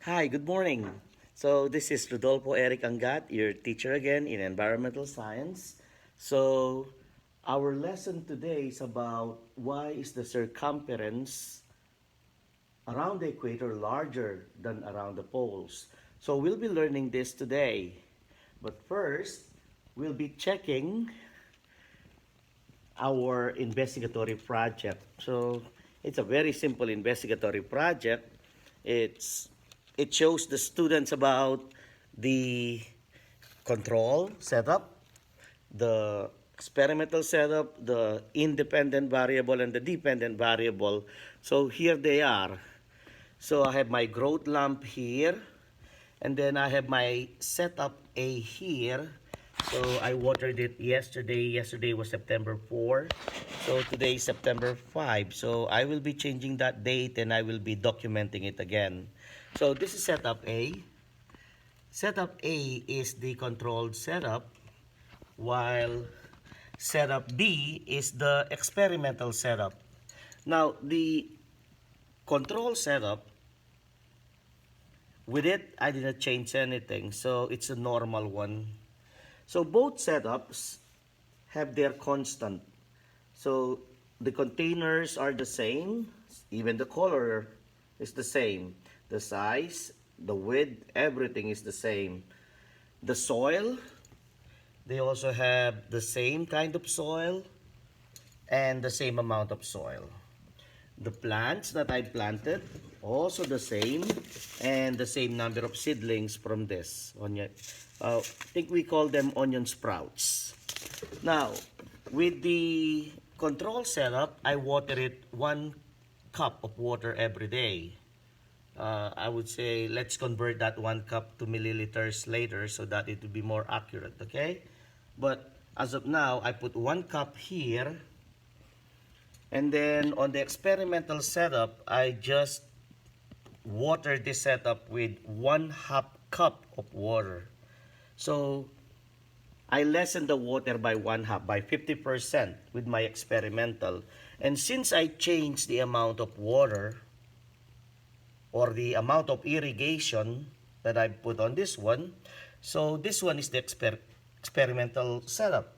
Hi, good morning. So this is Rodolfo Eric Angat, your teacher again in environmental science. So our lesson today is about why is the circumference around the equator larger than around the poles. So we'll be learning this today. But first, we'll be checking our investigatory project. So it's a very simple investigatory project. It's it shows the students about the control setup, the experimental setup, the independent variable and the dependent variable. So here they are. So I have my growth lamp here, and then I have my setup A here. So I watered it yesterday. Yesterday was September 4. So today is September 5. So I will be changing that date and I will be documenting it again. So this is setup A. Setup A is the controlled setup, while setup B is the experimental setup. Now, the control setup, with it, I didn't change anything. So it's a normal one. So both setups have their constant. So the containers are the same. Even the color is the same. The size, the width, everything is the same. The soil, they also have the same kind of soil and the same amount of soil. The plants that I planted, also the same, and the same number of seedlings from this onion. I think we call them onion sprouts. Now, with the control setup, I water it 1 cup of water every day. I would say let's convert that 1 cup to milliliters later so that it will be more accurate, okay? But as of now, I put 1 cup here. And then on the experimental setup, I just water this setup with 1/2 cup of water. So I lessen the water by 1/2, by 50% with my experimental. And since I changed the amount of water or the amount of irrigation that I put on this one, so this one is the experimental setup.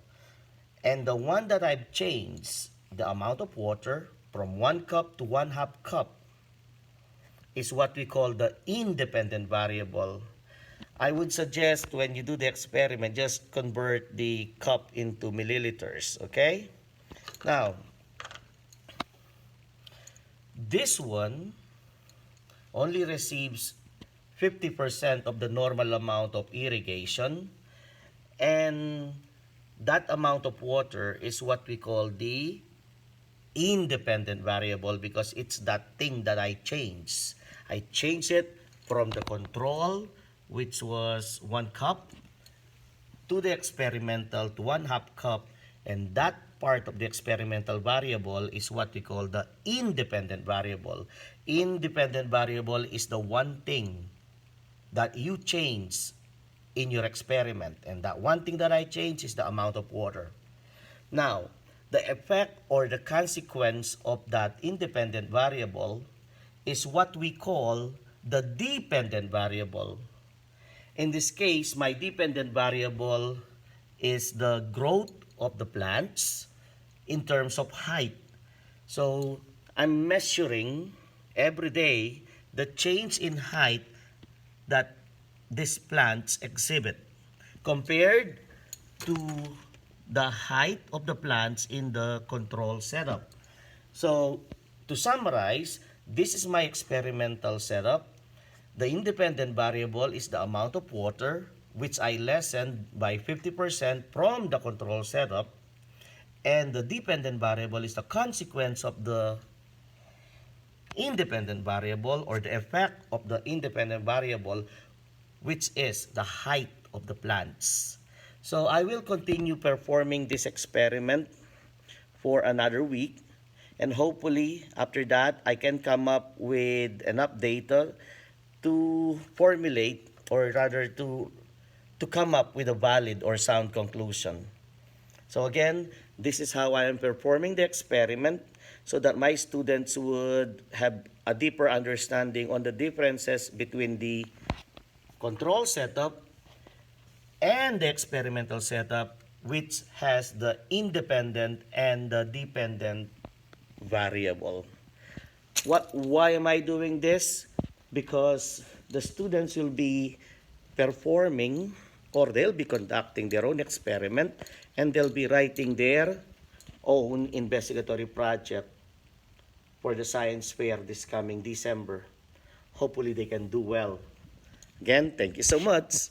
And the one that I've changed, the amount of water from 1 cup to 1/2 cup, is what we call the independent variable. I would suggest when you do the experiment, just convert the cup into milliliters, okay? Now, this one only receives 50% of the normal amount of irrigation, and that amount of water is what we call the independent variable because it's that thing that I changed. I changed it from the control, which was 1 cup, to the experimental to 1/2 cup, and that part of the experimental variable is what we call the independent variable. Independent variable is the one thing that you change in your experiment, and that one thing that I change is the amount of water. Now, the effect or the consequence of that independent variable is what we call the dependent variable. In this case, my dependent variable is the growth of the plants in terms of height. So I'm measuring every day the change in height that these plants exhibit compared to the height of the plants in the control setup. So to summarize, this is my experimental setup. The independent variable is the amount of water, which I lessened by 50% from the control setup. And the dependent variable is the consequence of the independent variable or the effect of the independent variable, which is the height of the plants. So I will continue performing this experiment for another week, and hopefully after that I can come up with enough data to formulate, or rather to come up with a valid or sound conclusion. So again, this is how I am performing the experiment. so that my students would have a deeper understanding on the differences between the control setup and the experimental setup, which has the independent and the dependent variable. Why am I doing this? Because the students will be performing, or they'll be conducting their own experiment, and they'll be writing their own investigatory project for the science fair this coming December. Hopefully they can do well. Again, thank you so much.